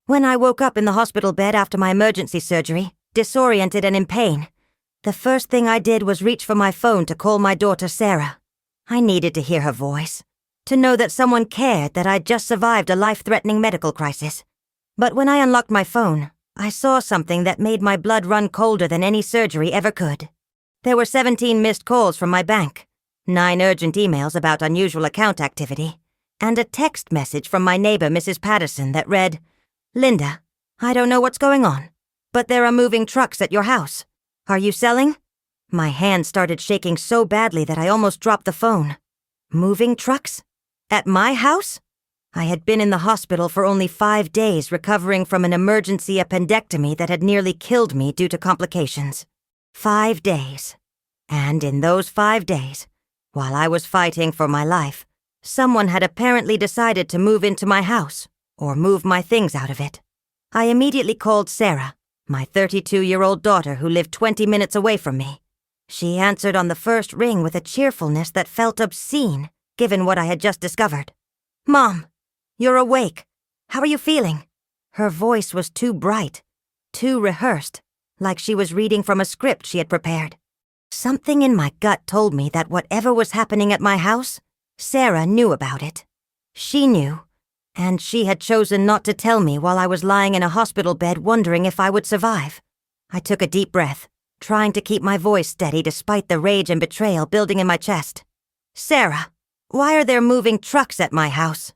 When I woke up in the hospital bed after my emergency surgery, disoriented and in pain, the first thing I did was reach for my phone to call my daughter Sarah. I needed to hear her voice, to know that someone cared that I'd just survived a life-threatening medical crisis. But when I unlocked my phone, I saw something that made my blood run colder than any surgery ever could. There were 17 missed calls from my bank, 9 urgent emails about unusual account activity, and a text message from my neighbor, Mrs. Patterson, that read, "Linda, I don't know what's going on, but there are moving trucks at your house. Are you selling?" My hand started shaking so badly that I almost dropped the phone. Moving trucks? At my house? I had been in the hospital for only 5 days recovering from an emergency appendectomy that had nearly killed me due to complications. 5 days. And in those 5 days, while I was fighting for my life, someone had apparently decided to move into my house, or move my things out of it. I immediately called Sarah, my 32-year-old daughter who lived 20 minutes away from me. She answered on the first ring with a cheerfulness that felt obscene, given what I had just discovered. "Mom, you're awake. How are you feeling?" Her voice was too bright, too rehearsed, like she was reading from a script she had prepared. Something in my gut told me that whatever was happening at my house, Sarah knew about it. She knew, and she had chosen not to tell me while I was lying in a hospital bed wondering if I would survive. I took a deep breath, trying to keep my voice steady despite the rage and betrayal building in my chest. "Sarah, why are there moving trucks at my house?"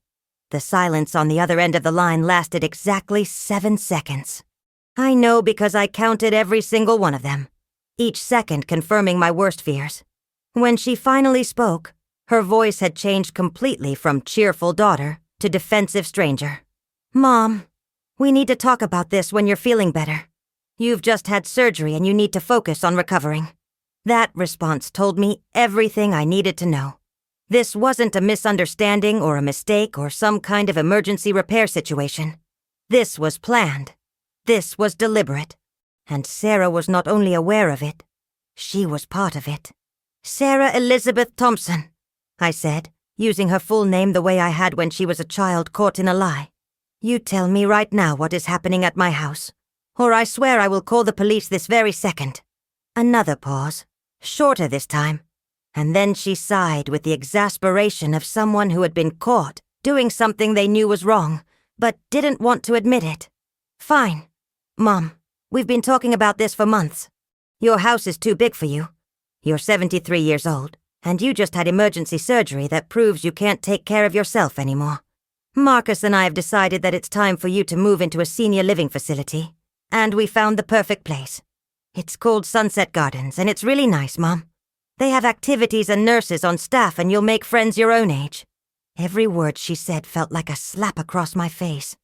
The silence on the other end of the line lasted exactly 7 seconds. I know because I counted every single one of them, each second confirming my worst fears. When she finally spoke, her voice had changed completely from cheerful daughter to defensive stranger. "Mom, we need to talk about this when you're feeling better. You've just had surgery and you need to focus on recovering." That response told me everything I needed to know. This wasn't a misunderstanding or a mistake or some kind of emergency repair situation. This was planned. This was deliberate. And Sarah was not only aware of it, she was part of it. "Sarah Elizabeth Thompson," I said, using her full name the way I had when she was a child caught in a lie. "You tell me right now what is happening at my house, or I swear I will call the police this very second." Another pause, shorter this time, and then she sighed with the exasperation of someone who had been caught doing something they knew was wrong, but didn't want to admit it. "Fine. Mom, we've been talking about this for months. Your house is too big for you. You're 73 years old, and you just had emergency surgery that proves you can't take care of yourself anymore. Marcus and I have decided that it's time for you to move into a senior living facility, and we found the perfect place. It's called Sunset Gardens, and it's really nice, Mom. They have activities and nurses on staff, and you'll make friends your own age." Every word she said felt like a slap across my face.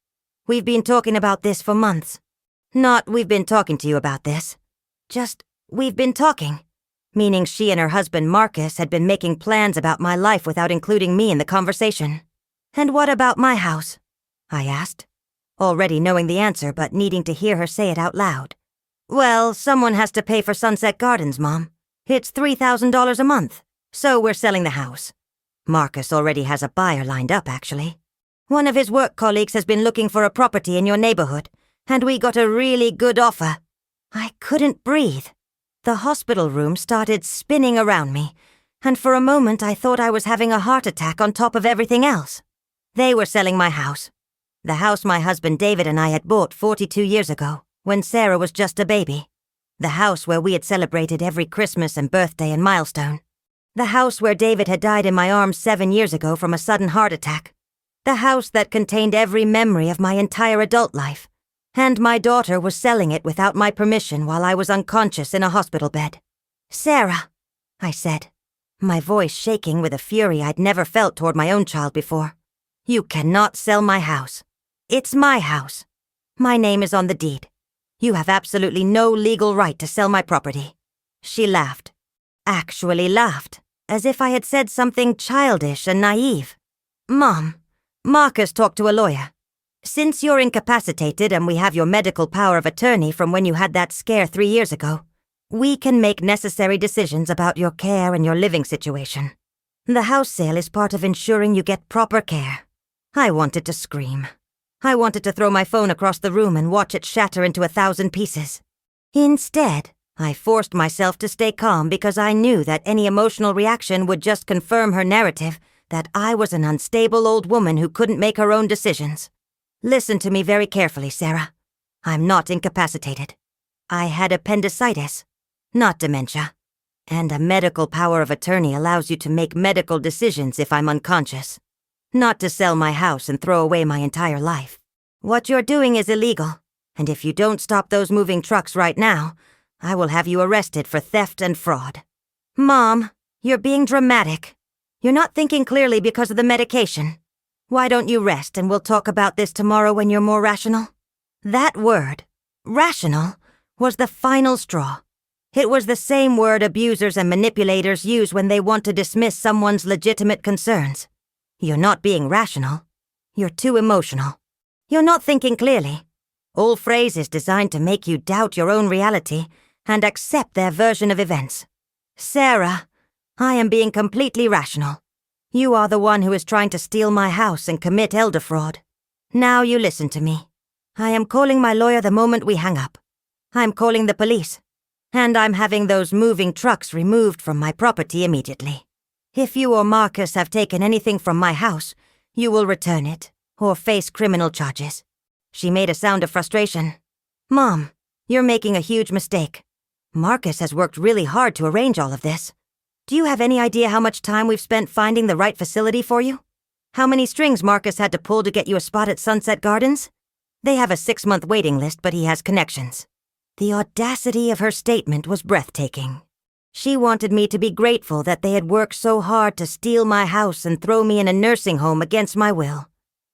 "We've been talking about this for months. Not we've been talking to you about this. Just, we've been talking." Meaning she and her husband Marcus had been making plans about my life without including me in the conversation. "And what about my house?" I asked, already knowing the answer but needing to hear her say it out loud. "Well, someone has to pay for Sunset Gardens, Mom. It's $3,000 a month, so we're selling the house. Marcus already has a buyer lined up, actually. One of his work colleagues has been looking for a property in your neighborhood, and we got a really good offer." I couldn't breathe. The hospital room started spinning around me, and for a moment I thought I was having a heart attack on top of everything else. They were selling my house. The house my husband David and I had bought 42 years ago, when Sarah was just a baby. The house where we had celebrated every Christmas and birthday and milestone. The house where David had died in my arms 7 years ago from a sudden heart attack. The house that contained every memory of my entire adult life. And my daughter was selling it without my permission while I was unconscious in a hospital bed. "Sarah," I said, my voice shaking with a fury I'd never felt toward my own child before. "You cannot sell my house. It's my house. My name is on the deed. You have absolutely no legal right to sell my property." She laughed. Actually laughed, as if I had said something childish and naive. "Mom, Marcus talked to a lawyer. Since you're incapacitated and we have your medical power of attorney from when you had that scare 3 years ago, we can make necessary decisions about your care and your living situation. The house sale is part of ensuring you get proper care." I wanted to scream. I wanted to throw my phone across the room and watch it shatter into 1,000 pieces. Instead, I forced myself to stay calm because I knew that any emotional reaction would just confirm her narrative that I was an unstable old woman who couldn't make her own decisions. Listen to me very carefully, Sarah. I'm not incapacitated. I had appendicitis, not dementia. And a medical power of attorney allows you to make medical decisions if I'm unconscious. Not to sell my house and throw away my entire life. What you're doing is illegal, and if you don't stop those moving trucks right now, I will have you arrested for theft and fraud. Mom, you're being dramatic. You're not thinking clearly because of the medication. Why don't you rest and we'll talk about this tomorrow when you're more rational? That word, rational, was the final straw. It was the same word abusers and manipulators use when they want to dismiss someone's legitimate concerns. You're not being rational. You're too emotional. You're not thinking clearly. Old phrases designed to make you doubt your own reality and accept their version of events. Sarah, I am being completely rational. You are the one who is trying to steal my house and commit elder fraud. Now you listen to me. I am calling my lawyer the moment we hang up. I'm calling the police. And I'm having those moving trucks removed from my property immediately. If you or Marcus have taken anything from my house, you will return it or face criminal charges. She made a sound of frustration. Mom, you're making a huge mistake. Marcus has worked really hard to arrange all of this. Do you have any idea how much time we've spent finding the right facility for you? How many strings Marcus had to pull to get you a spot at Sunset Gardens? They have a 6-month waiting list, but he has connections. The audacity of her statement was breathtaking. She wanted me to be grateful that they had worked so hard to steal my house and throw me in a nursing home against my will.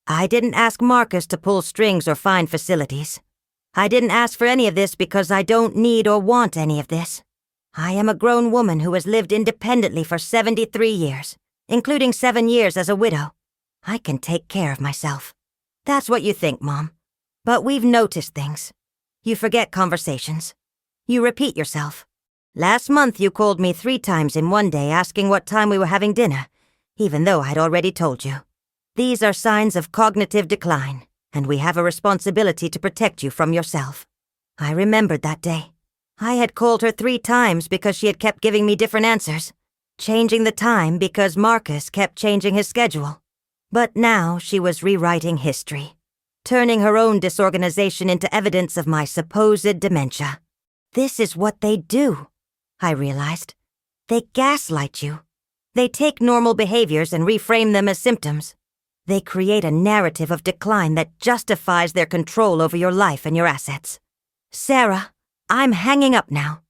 I didn't ask Marcus to pull strings or find facilities. I didn't ask for any of this because I don't need or want any of this. I am a grown woman who has lived independently for 73 years, including 7 years as a widow. I can take care of myself. That's what you think, Mom. But we've noticed things. You forget conversations. You repeat yourself. Last month you called me 3 times in one day asking what time we were having dinner, even though I'd already told you. These are signs of cognitive decline, and we have a responsibility to protect you from yourself. I remembered that day. I had called her 3 times because she had kept giving me different answers, changing the time because Marcus kept changing his schedule. But now she was rewriting history, turning her own disorganization into evidence of my supposed dementia. This is what they do, I realized. They gaslight you. They take normal behaviors and reframe them as symptoms. They create a narrative of decline that justifies their control over your life and your assets. Sarah, I'm hanging up now.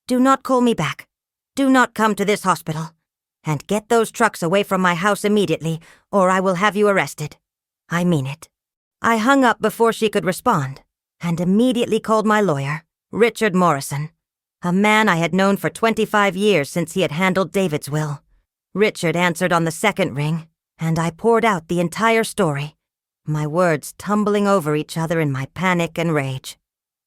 Do not call me back. Do not come to this hospital. And get those trucks away from my house immediately, or I will have you arrested. I mean it. I hung up before she could respond, and immediately called my lawyer, Richard Morrison, a man I had known for 25 years since he had handled David's will. Richard answered on the second ring, and I poured out the entire story, my words tumbling over each other in my panic and rage.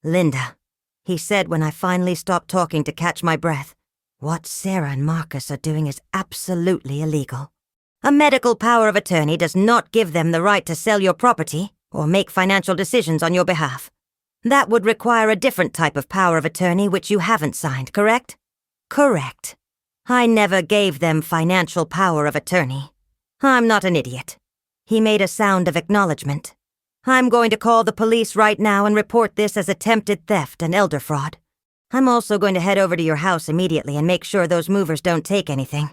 Linda, he said when I finally stopped talking to catch my breath, what Sarah and Marcus are doing is absolutely illegal. A medical power of attorney does not give them the right to sell your property or make financial decisions on your behalf. That would require a different type of power of attorney which you haven't signed, correct? Correct. I never gave them financial power of attorney. I'm not an idiot. He made a sound of acknowledgement. I'm going to call the police right now and report this as attempted theft and elder fraud. I'm also going to head over to your house immediately and make sure those movers don't take anything.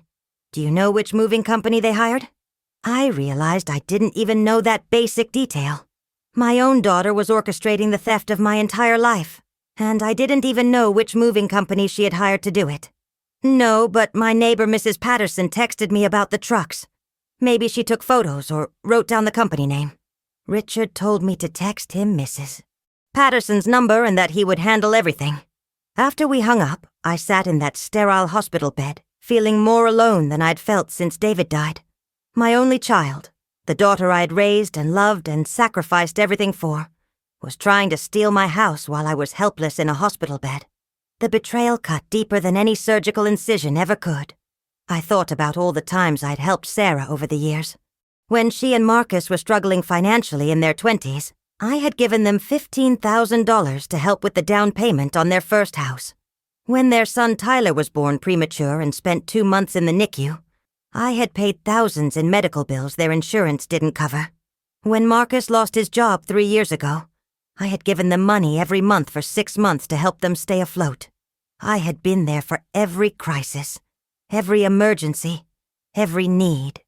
Do you know which moving company they hired? I realized I didn't even know that basic detail. My own daughter was orchestrating the theft of my entire life, and I didn't even know which moving company she had hired to do it. No, but my neighbor Mrs. Patterson texted me about the trucks. Maybe she took photos or wrote down the company name. Richard told me to text him Mrs. Patterson's number and that he would handle everything. After we hung up, I sat in that sterile hospital bed, feeling more alone than I'd felt since David died. My only child, the daughter I had raised and loved and sacrificed everything for, was trying to steal my house while I was helpless in a hospital bed. The betrayal cut deeper than any surgical incision ever could. I thought about all the times I'd helped Sarah over the years. When she and Marcus were struggling financially in their 20s, I had given them $15,000 to help with the down payment on their first house. When their son Tyler was born premature and spent 2 months in the NICU, I had paid thousands in medical bills their insurance didn't cover. When Marcus lost his job 3 years ago, I had given them money every month for 6 months to help them stay afloat. I had been there for every crisis, every emergency, every need.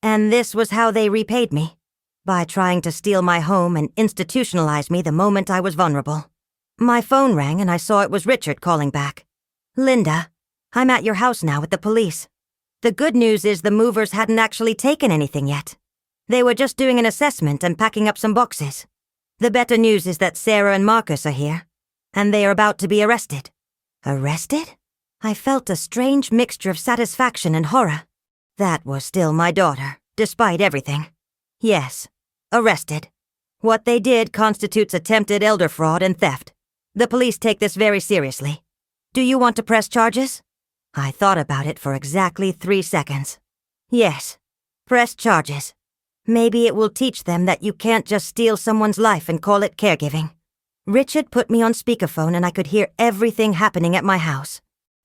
And this was how they repaid me, by trying to steal my home and institutionalize me the moment I was vulnerable. My phone rang and I saw it was Richard calling back. "Linda, I'm at your house now with the police. The good news is the movers hadn't actually taken anything yet. They were just doing an assessment and packing up some boxes. The better news is that Sarah and Marcus are here, and they are about to be arrested." Arrested? I felt a strange mixture of satisfaction and horror. That was still my daughter, despite everything. Yes, arrested. What they did constitutes attempted elder fraud and theft. The police take this very seriously. Do you want to press charges? I thought about it for exactly 3 seconds. Yes, press charges. Maybe it will teach them that you can't just steal someone's life and call it caregiving. Richard put me on speakerphone and I could hear everything happening at my house.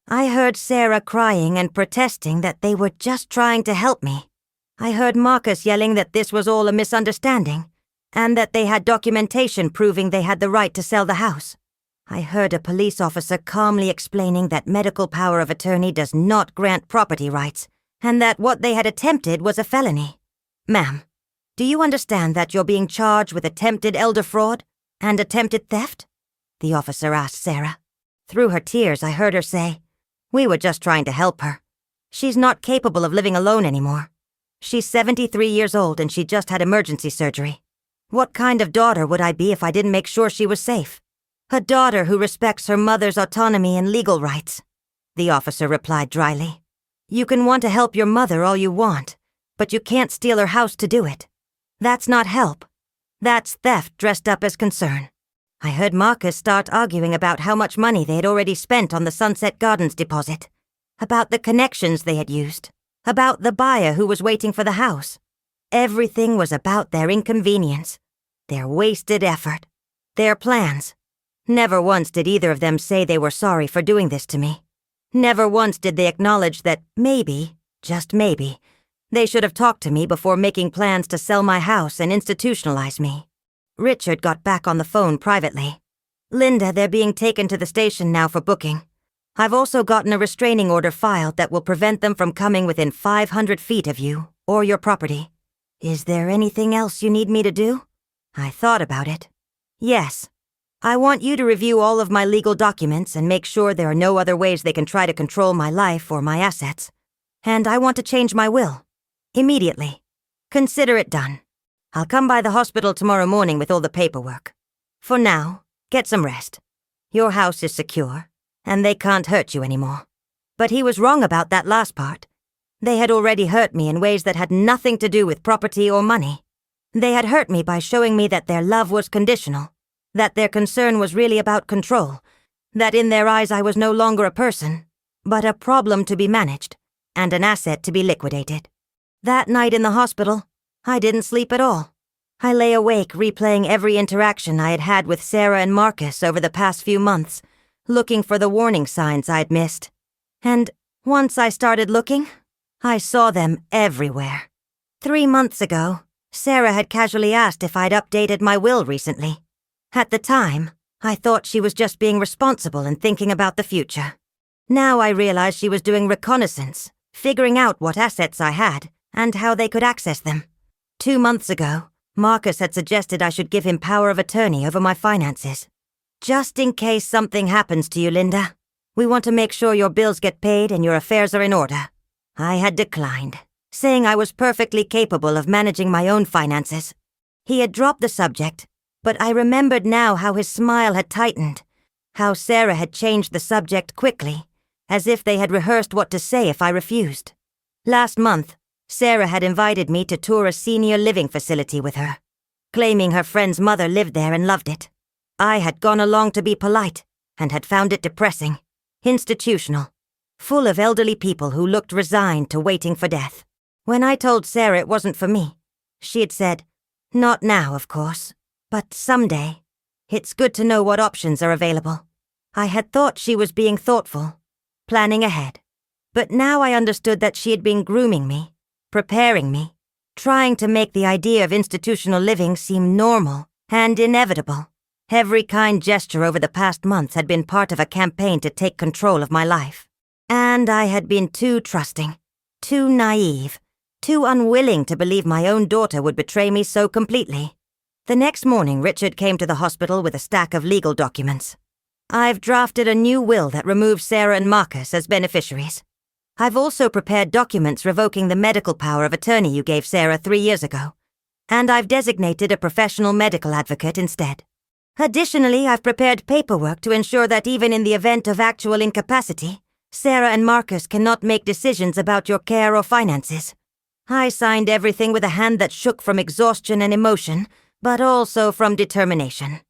I heard Sarah crying and protesting that they were just trying to help me. I heard Marcus yelling that this was all a misunderstanding, and that they had documentation proving they had the right to sell the house. I heard a police officer calmly explaining that medical power of attorney does not grant property rights, and that what they had attempted was a felony. "Ma'am, do you understand that you're being charged with attempted elder fraud and attempted theft?" the officer asked Sarah. Through her tears, I heard her say, "We were just trying to help her. She's not capable of living alone anymore. She's 73 years old and she just had emergency surgery. What kind of daughter would I be if I didn't make sure she was safe? A daughter who respects her mother's autonomy and legal rights," the officer replied dryly. "You can want to help your mother all you want, but you can't steal her house to do it. That's not help. That's theft dressed up as concern." I heard Marcus start arguing about how much money they had already spent on the Sunset Gardens deposit, about the connections they had used, about the buyer who was waiting for the house. Everything was about their inconvenience, their wasted effort, their plans. Never once did either of them say they were sorry for doing this to me. Never once did they acknowledge that maybe, just maybe, they should have talked to me before making plans to sell my house and institutionalize me. Richard got back on the phone privately. "Linda, they're being taken to the station now for booking. I've also gotten a restraining order filed that will prevent them from coming within 500 feet of you or your property. Is there anything else you need me to do?" I thought about it. "Yes. I want you to review all of my legal documents and make sure there are no other ways they can try to control my life or my assets. And I want to change my will. Immediately. Consider it done. I'll come by the hospital tomorrow morning with all the paperwork. For now, get some rest. Your house is secure, and they can't hurt you anymore." But he was wrong about that last part. They had already hurt me in ways that had nothing to do with property or money. They had hurt me by showing me that their love was conditional, that their concern was really about control, that in their eyes I was no longer a person, but a problem to be managed, and an asset to be liquidated. That night in the hospital, I didn't sleep at all. I lay awake replaying every interaction I had had with Sarah and Marcus over the past few months, looking for the warning signs I'd missed. And once I started looking, I saw them everywhere. 3 months ago, Sarah had casually asked if I'd updated my will recently. At the time, I thought she was just being responsible and thinking about the future. Now I realized she was doing reconnaissance, figuring out what assets I had and how they could access them. 2 months ago, Marcus had suggested I should give him power of attorney over my finances. "Just in case something happens to you, Linda, we want to make sure your bills get paid and your affairs are in order." I had declined, saying I was perfectly capable of managing my own finances. He had dropped the subject, but I remembered now how his smile had tightened, how Sarah had changed the subject quickly, as if they had rehearsed what to say if I refused. Last month, Sarah had invited me to tour a senior living facility with her, claiming her friend's mother lived there and loved it. I had gone along to be polite and had found it depressing, institutional, full of elderly people who looked resigned to waiting for death. When I told Sarah it wasn't for me, She had said, "Not now, of course, but someday. It's good to know what options are available." I had thought she was being thoughtful, planning ahead. But now I understood that she had been grooming me, preparing me, trying to make the idea of institutional living seem normal and inevitable. Every kind gesture over the past months had been part of a campaign to take control of my life. And I had been too trusting, too naive, too unwilling to believe my own daughter would betray me so completely. The next morning, Richard came to the hospital with a stack of legal documents. "I've drafted a new will that removes Sarah and Marcus as beneficiaries. I've also prepared documents revoking the medical power of attorney you gave Sarah 3 years ago. And I've designated a professional medical advocate instead. Additionally, I've prepared paperwork to ensure that even in the event of actual incapacity, Sarah and Marcus cannot make decisions about your care or finances." I signed everything with a hand that shook from exhaustion and emotion, but also from determination.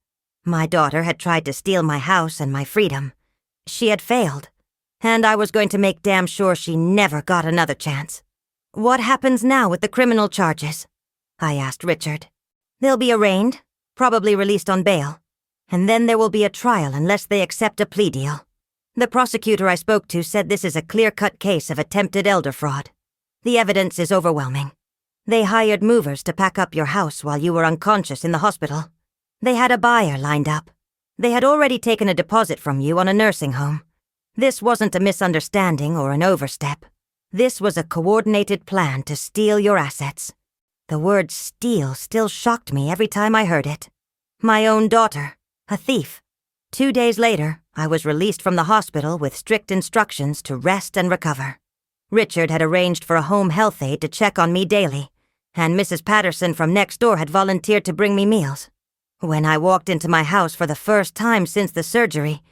My daughter had tried to steal my house and my freedom. She had failed, and I was going to make damn sure she never got another chance. "What happens now with the criminal charges?" I asked Richard. "They'll be arraigned, probably released on bail, and then there will be a trial unless they accept a plea deal. The prosecutor I spoke to said this is a clear-cut case of attempted elder fraud. The evidence is overwhelming. They hired movers to pack up your house while you were unconscious in the hospital. They had a buyer lined up. They had already taken a deposit from you on a nursing home. This wasn't a misunderstanding or an overstep. This was a coordinated plan to steal your assets." The word steal still shocked me every time I heard it. My own daughter, a thief. 2 days later, I was released from the hospital with strict instructions to rest and recover. Richard had arranged for a home health aide to check on me daily, and Mrs. Patterson from next door had volunteered to bring me meals. When I walked into my house for the first time since the surgery,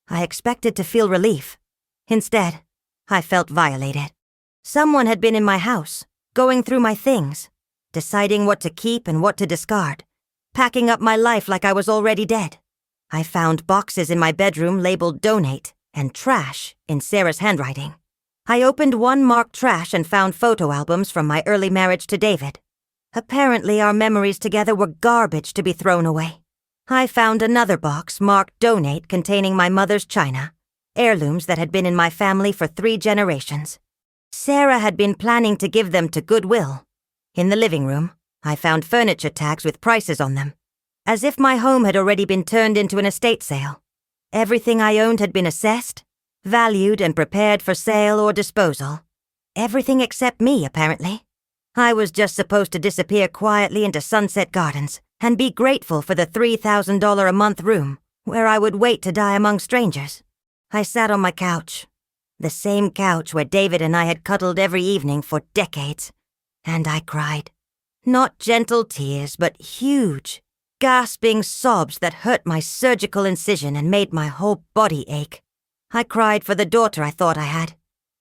I expected to feel relief. Instead, I felt violated. Someone had been in my house, going through my things, deciding what to keep and what to discard, packing up my life like I was already dead. I found boxes in my bedroom labeled "Donate" and "Trash" in Sarah's handwriting. I opened one marked "Trash" and found photo albums from my early marriage to David. Apparently, our memories together were garbage to be thrown away. I found another box marked "Donate" containing my mother's china, heirlooms that had been in my family for 3 generations. Sarah had been planning to give them to Goodwill. In the living room, I found furniture tags with prices on them, as if my home had already been turned into an estate sale. Everything I owned had been assessed, valued, and prepared for sale or disposal. Everything except me, apparently. I was just supposed to disappear quietly into Sunset Gardens and be grateful for the $3,000 a month room where I would wait to die among strangers. I sat on my couch, the same couch where David and I had cuddled every evening for decades, and I cried. Not gentle tears, but huge, gasping sobs that hurt my surgical incision and made my whole body ache. I cried for the daughter I thought I had,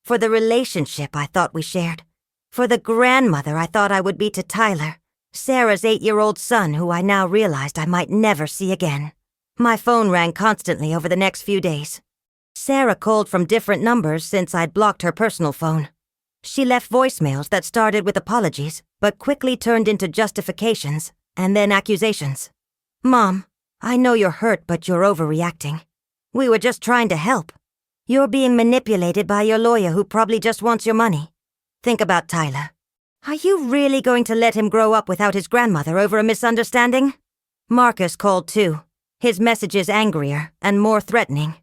for the relationship I thought we shared, for the grandmother I thought I would be to Tyler, Sarah's 8-year-old son who I now realized I might never see again. My phone rang constantly over the next few days. Sarah called from different numbers since I'd blocked her personal phone. She left voicemails that started with apologies, but quickly turned into justifications, and then accusations. "Mom, I know you're hurt, but you're overreacting. We were just trying to help. You're being manipulated by your lawyer who probably just wants your money. Think about Tyler. Are you really going to let him grow up without his grandmother over a misunderstanding?" Marcus called too, his messages angrier and more threatening.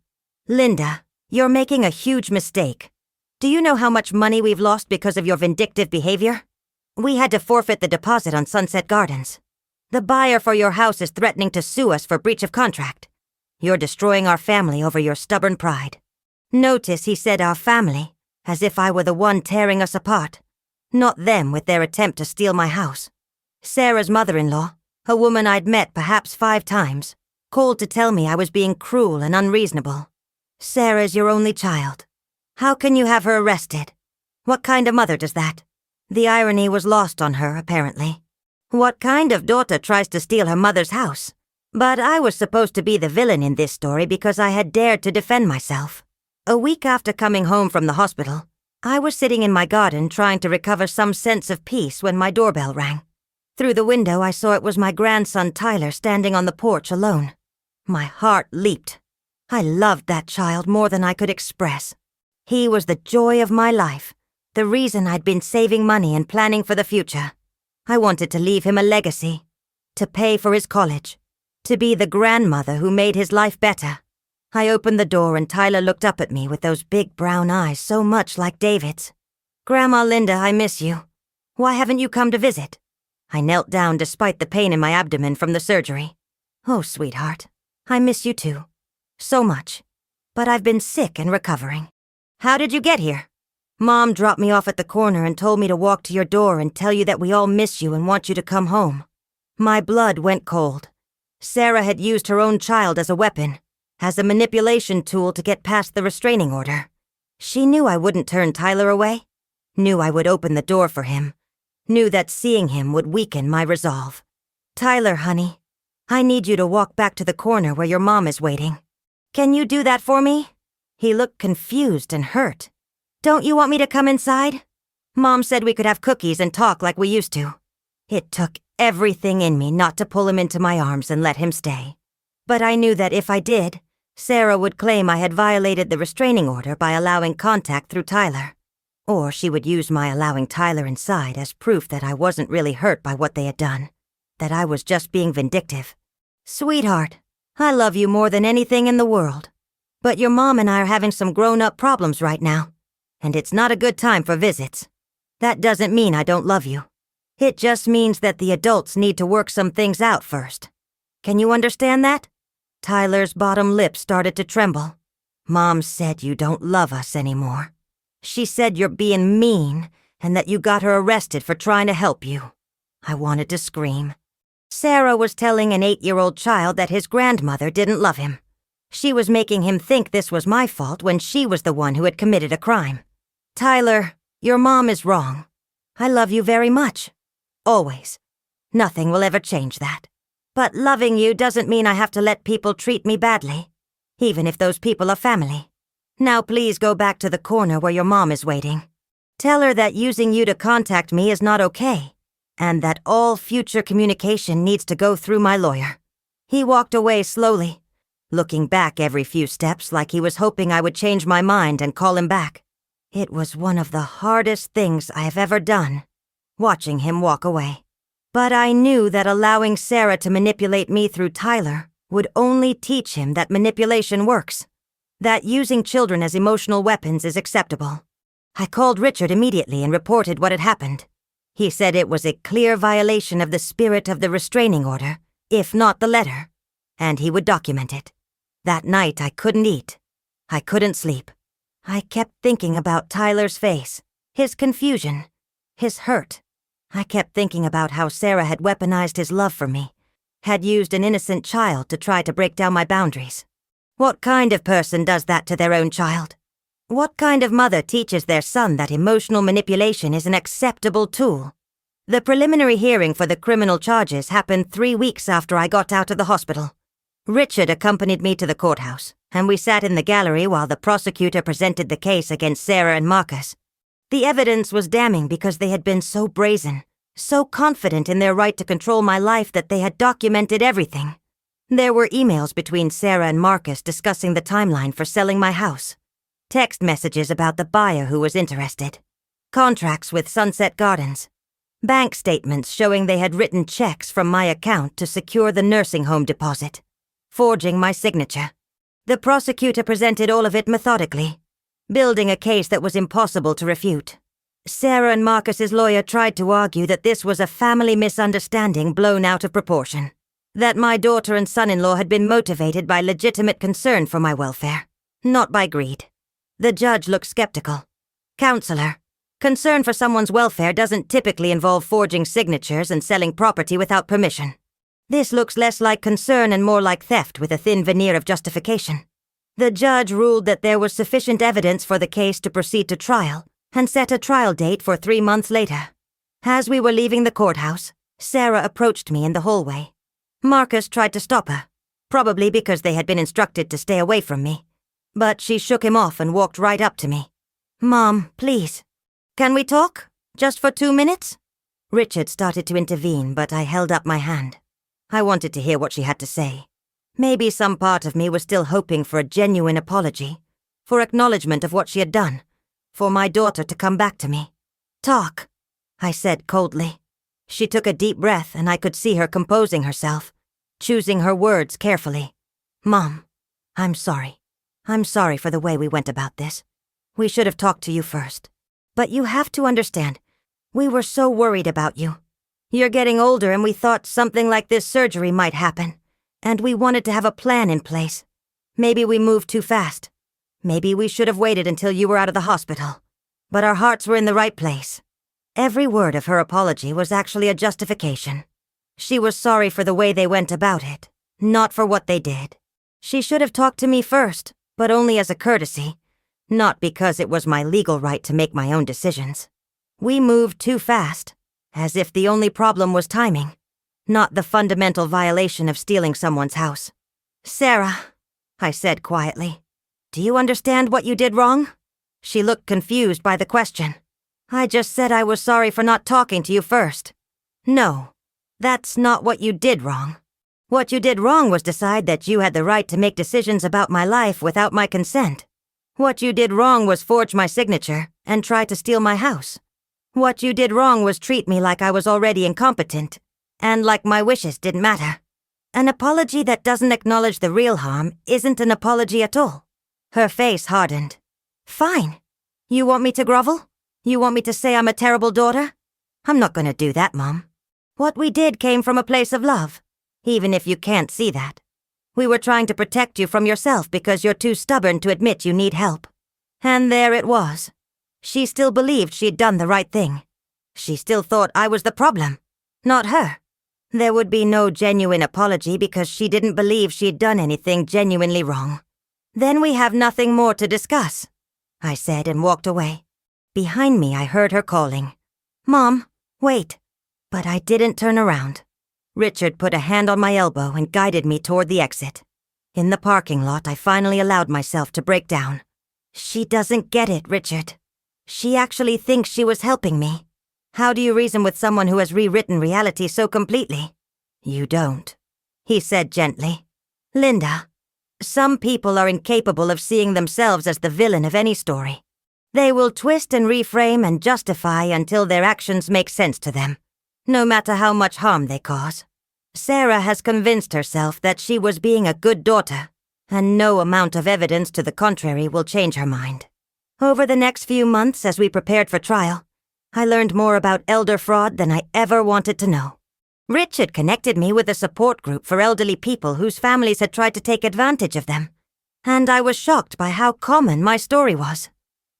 "Linda, you're making a huge mistake. Do you know how much money we've lost because of your vindictive behavior? We had to forfeit the deposit on Sunset Gardens. The buyer for your house is threatening to sue us for breach of contract. You're destroying our family over your stubborn pride." Notice he said "our family," as if I were the one tearing us apart, not them with their attempt to steal my house. Sarah's mother-in-law, a woman I'd met perhaps 5 times, called to tell me I was being cruel and unreasonable. Sarah's your only child. How can you have her arrested? What kind of mother does that? The irony was lost on her, apparently. What kind of daughter tries to steal her mother's house? But I was supposed to be the villain in this story because I had dared to defend myself. A week after coming home from the hospital, I was sitting in my garden trying to recover some sense of peace when my doorbell rang. Through the window, I saw it was my grandson Tyler standing on the porch alone. My heart leaped. I loved that child more than I could express. He was the joy of my life, the reason I'd been saving money and planning for the future. I wanted to leave him a legacy, to pay for his college, to be the grandmother who made his life better. I opened the door and Tyler looked up at me with those big brown eyes so much like David's. "Grandma Linda, I miss you. Why haven't you come to visit?" I knelt down despite the pain in my abdomen from the surgery. "Oh, sweetheart, I miss you too. So much. But I've been sick and recovering." "How did you get here?" "Mom dropped me off at the corner and told me to walk to your door and tell you that we all miss you and want you to come home." My blood went cold. Sarah had used her own child as a weapon, as a manipulation tool to get past the restraining order. She knew I wouldn't turn Tyler away, knew I would open the door for him, knew that seeing him would weaken my resolve. "Tyler, honey, I need you to walk back to the corner where your mom is waiting. Can you do that for me?" He looked confused and hurt. "Don't you want me to come inside? Mom said we could have cookies and talk like we used to." It took everything in me not to pull him into my arms and let him stay. But I knew that if I did, Sarah would claim I had violated the restraining order by allowing contact through Tyler. Or she would use my allowing Tyler inside as proof that I wasn't really hurt by what they had done, that I was just being vindictive. "Sweetheart, I love you more than anything in the world. But your mom and I are having some grown-up problems right now, and it's not a good time for visits. That doesn't mean I don't love you. It just means that the adults need to work some things out first. Can you understand that?" Tyler's bottom lip started to tremble. "Mom said you don't love us anymore. She said you're being mean and that you got her arrested for trying to help you." I wanted to scream. Sarah was telling an 8-year-old child that his grandmother didn't love him. She was making him think this was my fault when she was the one who had committed a crime. "Tyler, your mom is wrong. I love you very much. Always. Nothing will ever change that. But loving you doesn't mean I have to let people treat me badly, even if those people are family. Now please go back to the corner where your mom is waiting. Tell her that using you to contact me is not okay, and that all future communication needs to go through my lawyer." He walked away slowly, looking back every few steps like he was hoping I would change my mind and call him back. It was one of the hardest things I have ever done, watching him walk away. But I knew that allowing Sarah to manipulate me through Tyler would only teach him that manipulation works, that using children as emotional weapons is acceptable. I called Richard immediately and reported what had happened. He said it was a clear violation of the spirit of the restraining order, if not the letter, and he would document it. That night I couldn't eat. I couldn't sleep. I kept thinking about Tyler's face, his confusion, his hurt. I kept thinking about how Sarah had weaponized his love for me, had used an innocent child to try to break down my boundaries. What kind of person does that to their own child? What kind of mother teaches their son that emotional manipulation is an acceptable tool? The preliminary hearing for the criminal charges happened 3 weeks after I got out of the hospital. Richard accompanied me to the courthouse, and we sat in the gallery while the prosecutor presented the case against Sarah and Marcus. The evidence was damning because they had been so brazen, so confident in their right to control my life that they had documented everything. There were emails between Sarah and Marcus discussing the timeline for selling my house, text messages about the buyer who was interested, contracts with Sunset Gardens, bank statements showing they had written checks from my account to secure the nursing home deposit, forging my signature. The prosecutor presented all of it methodically, building a case that was impossible to refute. Sarah and Marcus's lawyer tried to argue that this was a family misunderstanding blown out of proportion, that my daughter and son-in-law had been motivated by legitimate concern for my welfare, not by greed. The judge looked skeptical. "Counselor, concern for someone's welfare doesn't typically involve forging signatures and selling property without permission. This looks less like concern and more like theft with a thin veneer of justification." The judge ruled that there was sufficient evidence for the case to proceed to trial and set a trial date for 3 months later. As we were leaving the courthouse, Sarah approached me in the hallway. Marcus tried to stop her, probably because they had been instructed to stay away from me. But she shook him off and walked right up to me. "Mom, please. Can we talk? Just for 2 minutes?" Richard started to intervene, but I held up my hand. I wanted to hear what she had to say. Maybe some part of me was still hoping for a genuine apology, for acknowledgement of what she had done, for my daughter to come back to me. "Talk," I said coldly. She took a deep breath, and I could see her composing herself, choosing her words carefully. "Mom, I'm sorry. I'm sorry for the way we went about this. We should have talked to you first. But you have to understand, we were so worried about you. You're getting older and we thought something like this surgery might happen, and we wanted to have a plan in place. Maybe we moved too fast. Maybe we should have waited until you were out of the hospital. But our hearts were in the right place." Every word of her apology was actually a justification. She was sorry for the way they went about it, not for what they did. She should have talked to me first, but only as a courtesy, not because it was my legal right to make my own decisions. We moved too fast, as if the only problem was timing, not the fundamental violation of stealing someone's house. "Sarah," I said quietly, "do you understand what you did wrong?" She looked confused by the question. "I just said I was sorry for not talking to you first." "No, that's not what you did wrong. What you did wrong was decide that you had the right to make decisions about my life without my consent. What you did wrong was forge my signature and try to steal my house. What you did wrong was treat me like I was already incompetent, and like my wishes didn't matter. An apology that doesn't acknowledge the real harm isn't an apology at all." Her face hardened. "Fine. You want me to grovel? You want me to say I'm a terrible daughter? I'm not gonna do that, Mom. What we did came from a place of love, even if you can't see that. We were trying to protect you from yourself because you're too stubborn to admit you need help. And there it was. She still believed she'd done the right thing. She still thought I was the problem, not her. There would be no genuine apology because she didn't believe she'd done anything genuinely wrong. Then we have nothing more to discuss," I said and walked away. Behind me, I heard her calling, "Mom, wait." But I didn't turn around. Richard put a hand on my elbow and guided me toward the exit. In the parking lot, I finally allowed myself to break down. "She doesn't get it, Richard. She actually thinks she was helping me. How do you reason with someone who has rewritten reality so completely?" "You don't," he said gently. "Linda, some people are incapable of seeing themselves as the villain of any story. They will twist and reframe and justify until their actions make sense to them, no matter how much harm they cause. Sarah has convinced herself that she was being a good daughter, and no amount of evidence to the contrary will change her mind. Over the next few months as we prepared for trial, I learned more about elder fraud than I ever wanted to know. Richard connected me with a support group for elderly people whose families had tried to take advantage of them, and I was shocked by how common my story was.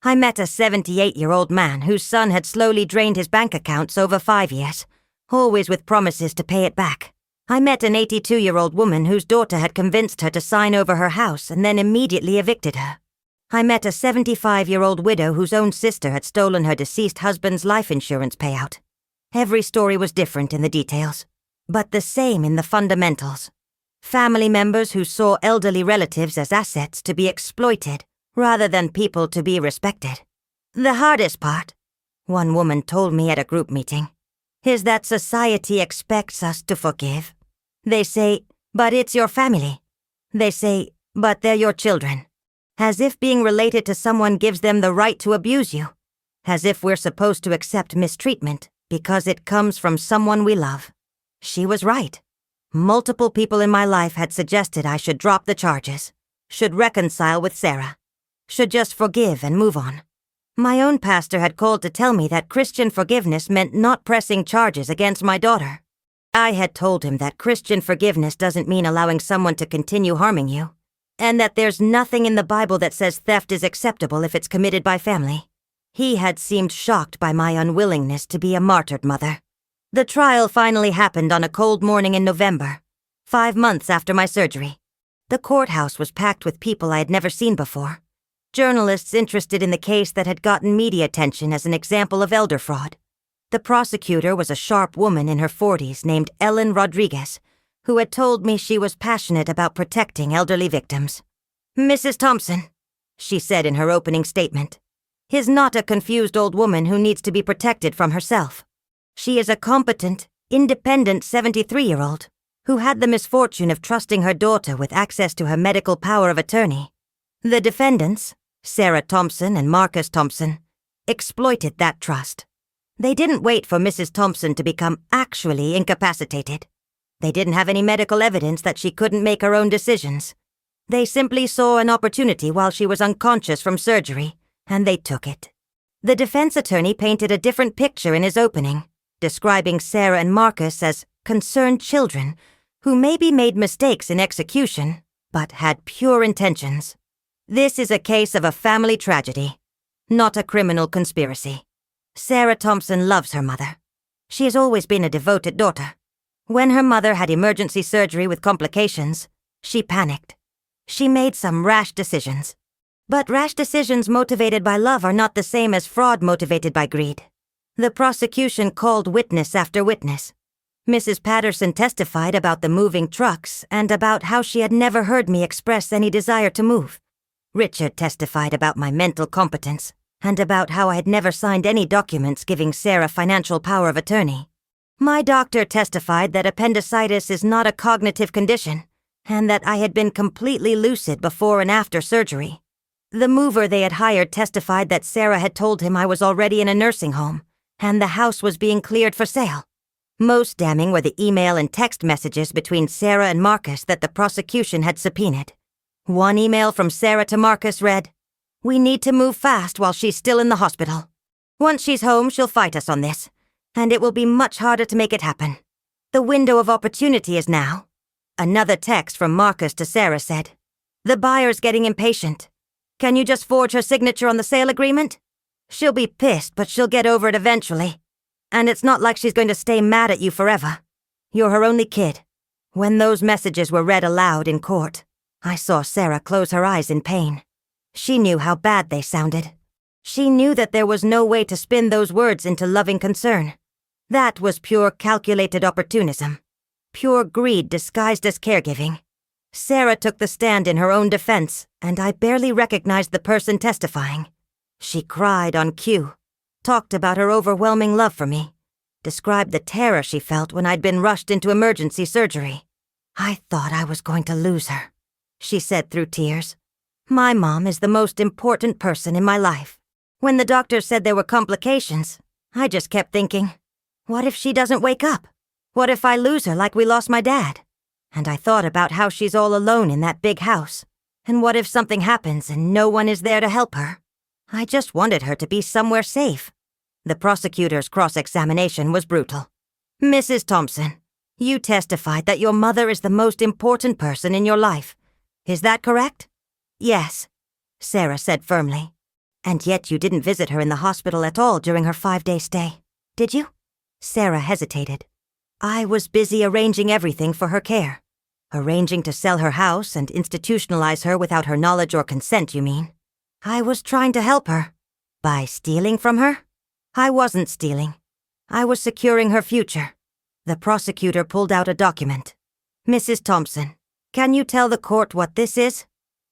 I met a 78-year-old man whose son had slowly drained his bank accounts over 5 years, always with promises to pay it back. I met an 82-year-old woman whose daughter had convinced her to sign over her house and then immediately evicted her. I met a 75-year-old widow whose own sister had stolen her deceased husband's life insurance payout. Every story was different in the details, but the same in the fundamentals. Family members who saw elderly relatives as assets to be exploited rather than people to be respected. "The hardest part," one woman told me at a group meeting, "is that society expects us to forgive. They say, 'But it's your family.' They say, 'But they're your children.' As if being related to someone gives them the right to abuse you. As if we're supposed to accept mistreatment because it comes from someone we love." She was right. Multiple people in my life had suggested I should drop the charges, should reconcile with Sarah, should just forgive and move on. My own pastor had called to tell me that Christian forgiveness meant not pressing charges against my daughter. I had told him that Christian forgiveness doesn't mean allowing someone to continue harming you, and that there's nothing in the Bible that says theft is acceptable if it's committed by family. He had seemed shocked by my unwillingness to be a martyred mother. The trial finally happened on a cold morning in November, 5 months after my surgery. The courthouse was packed with people I had never seen before. Journalists interested in the case that had gotten media attention as an example of elder fraud. The prosecutor was a sharp woman in her 40s named Ellen Rodriguez, who had told me she was passionate about protecting elderly victims. "Mrs. Thompson," she said in her opening statement, "is not a confused old woman who needs to be protected from herself. She is a competent, independent 73-year-old who had the misfortune of trusting her daughter with access to her medical power of attorney. The defendants, Sarah Thompson and Marcus Thompson, exploited that trust. They didn't wait for Mrs. Thompson to become actually incapacitated. They didn't have any medical evidence that she couldn't make her own decisions. They simply saw an opportunity while she was unconscious from surgery, and they took it. The defense attorney painted a different picture in his opening, describing Sarah and Marcus as concerned children who maybe made mistakes in execution, but had pure intentions. This is a case of a family tragedy, not a criminal conspiracy. Sarah Thompson loves her mother. She has always been a devoted daughter. When her mother had emergency surgery with complications, she panicked. She made some rash decisions. But rash decisions motivated by love are not the same as fraud motivated by greed. The prosecution called witness after witness. Mrs. Patterson testified about the moving trucks and about how she had never heard me express any desire to move. Richard testified about my mental competence and about how I had never signed any documents giving Sarah financial power of attorney. My doctor testified that appendicitis is not a cognitive condition and that I had been completely lucid before and after surgery. The mover they had hired testified that Sarah had told him I was already in a nursing home and the house was being cleared for sale. Most damning were the email and text messages between Sarah and Marcus that the prosecution had subpoenaed. One email from Sarah to Marcus read, "We need to move fast while she's still in the hospital. Once she's home, she'll fight us on this, and it will be much harder to make it happen. The window of opportunity is now." Another text from Marcus to Sarah said, "The buyer's getting impatient. Can you just forge her signature on the sale agreement? She'll be pissed, but she'll get over it eventually. And it's not like she's going to stay mad at you forever. You're her only kid." When those messages were read aloud in court, I saw Sarah close her eyes in pain. She knew how bad they sounded. She knew that there was no way to spin those words into loving concern. That was pure calculated opportunism. Pure greed disguised as caregiving. Sarah took the stand in her own defense, and I barely recognized the person testifying. She cried on cue, talked about her overwhelming love for me, described the terror she felt when I'd been rushed into emergency surgery. "I thought I was going to lose her," she said through tears. "My mom is the most important person in my life. When the doctor said there were complications, I just kept thinking, what if she doesn't wake up? What if I lose her like we lost my dad? And I thought about how she's all alone in that big house. And what if something happens and no one is there to help her? I just wanted her to be somewhere safe." The prosecutor's cross-examination was brutal. "Mrs. Thompson, you testified that your mother is the most important person in your life. Is that correct?" "Yes," Sarah said firmly. "And yet you didn't visit her in the hospital at all during her 5-day stay, did you?" Sarah hesitated. "I was busy arranging everything for her care. Arranging to sell her house and institutionalize her without her knowledge or consent, you mean? I was trying to help her. By stealing from her? I wasn't stealing. I was securing her future." The prosecutor pulled out a document. "Mrs. Thompson, can you tell the court what this is?"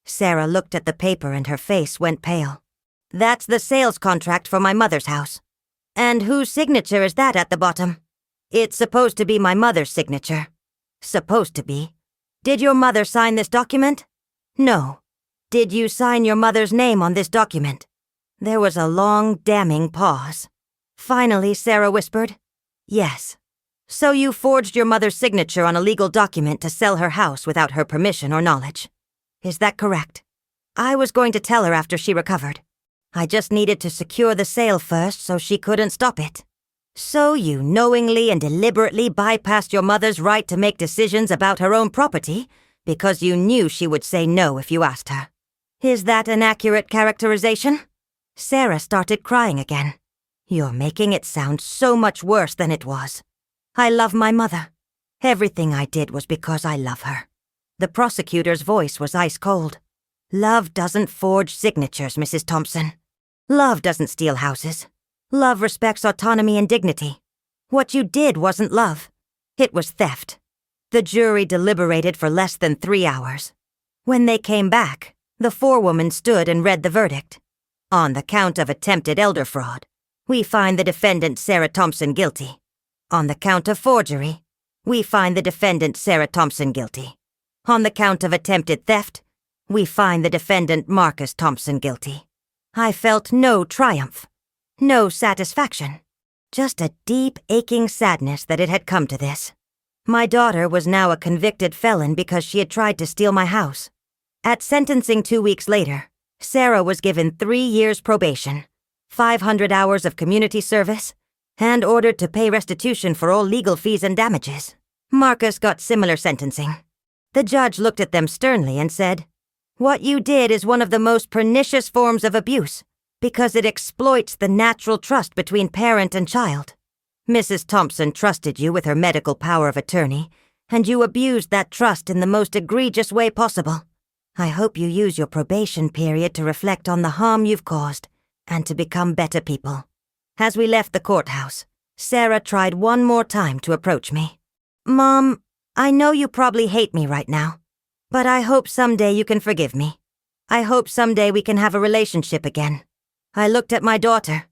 Sarah looked at the paper and her face went pale. "That's the sales contract for my mother's house." "And whose signature is that at the bottom?" "It's supposed to be my mother's signature." "Supposed to be. Did your mother sign this document?" "No." "Did you sign your mother's name on this document?" There was a long, damning pause. Finally, Sarah whispered, "Yes." "So you forged your mother's signature on a legal document to sell her house without her permission or knowledge. Is that correct?" "I was going to tell her after she recovered. I just needed to secure the sale first so she couldn't stop it." "So you knowingly and deliberately bypassed your mother's right to make decisions about her own property because you knew she would say no if you asked her. Is that an accurate characterization?" Sarah started crying again. "You're making it sound so much worse than it was. I love my mother. Everything I did was because I love her." The prosecutor's voice was ice cold. "Love doesn't forge signatures, Mrs. Thompson. Love doesn't steal houses. Love respects autonomy and dignity. What you did wasn't love. It was theft." The jury deliberated for less than 3 hours. When they came back, the forewoman stood and read the verdict. "On the count of attempted elder fraud, we find the defendant Sarah Thompson guilty. On the count of forgery, we find the defendant Sarah Thompson guilty. On the count of attempted theft, we find the defendant Marcus Thompson guilty. I felt no triumph, no satisfaction, just a deep, aching sadness that it had come to this. My daughter was now a convicted felon because she had tried to steal my house. At sentencing 2 weeks later, Sarah was given 3 years probation, 500 hours of community service, and ordered to pay restitution for all legal fees and damages. Marcus got similar sentencing. The judge looked at them sternly and said, "What you did is one of the most pernicious forms of abuse, because it exploits the natural trust between parent and child. Mrs. Thompson trusted you with her medical power of attorney, and you abused that trust in the most egregious way possible. I hope you use your probation period to reflect on the harm you've caused, and to become better people." As we left the courthouse, Sarah tried one more time to approach me. "Mom, I know you probably hate me right now, but I hope someday you can forgive me. I hope someday we can have a relationship again." I looked at my daughter,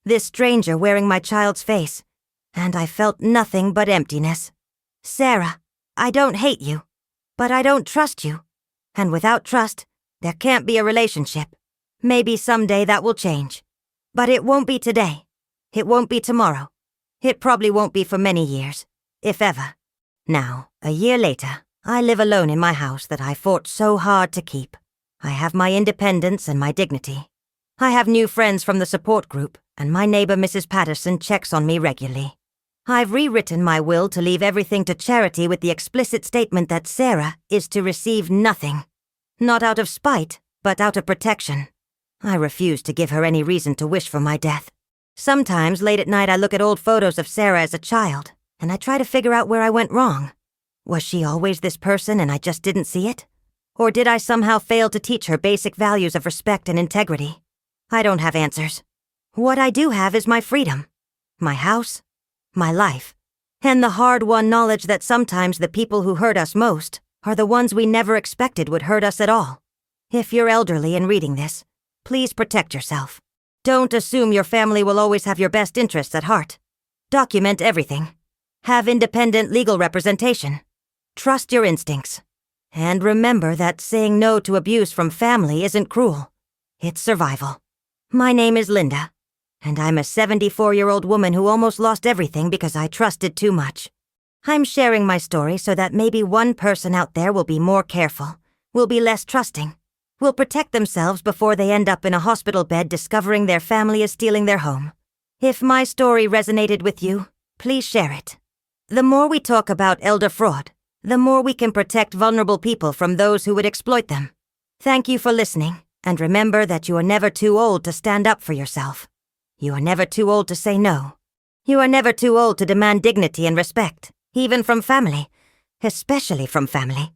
this stranger wearing my child's face, and I felt nothing but emptiness. "Sarah, I don't hate you, but I don't trust you. And without trust, there can't be a relationship. Maybe someday that will change. But it won't be today. It won't be tomorrow. It probably won't be for many years, if ever." Now, a year later, I live alone in my house that I fought so hard to keep. I have my independence and my dignity. I have new friends from the support group, and my neighbor Mrs. Patterson checks on me regularly. I've rewritten my will to leave everything to charity with the explicit statement that Sarah is to receive nothing. Not out of spite, but out of protection. I refuse to give her any reason to wish for my death. Sometimes late at night I look at old photos of Sarah as a child, and I try to figure out where I went wrong. Was she always this person and I just didn't see it? Or did I somehow fail to teach her basic values of respect and integrity? I don't have answers. What I do have is my freedom, my house, my life, and the hard-won knowledge that sometimes the people who hurt us most are the ones we never expected would hurt us at all. If you're elderly and reading this, please protect yourself. Don't assume your family will always have your best interests at heart. Document everything. Have independent legal representation. Trust your instincts. And remember that saying no to abuse from family isn't cruel. It's survival. My name is Linda, and I'm a 74-year-old woman who almost lost everything because I trusted too much. I'm sharing my story so that maybe one person out there will be more careful, will be less trusting, will protect themselves before they end up in a hospital bed discovering their family is stealing their home. If my story resonated with you, please share it. The more we talk about elder fraud, the more we can protect vulnerable people from those who would exploit them. Thank you for listening, and remember that you are never too old to stand up for yourself. You are never too old to say no. You are never too old to demand dignity and respect, even from family, especially from family.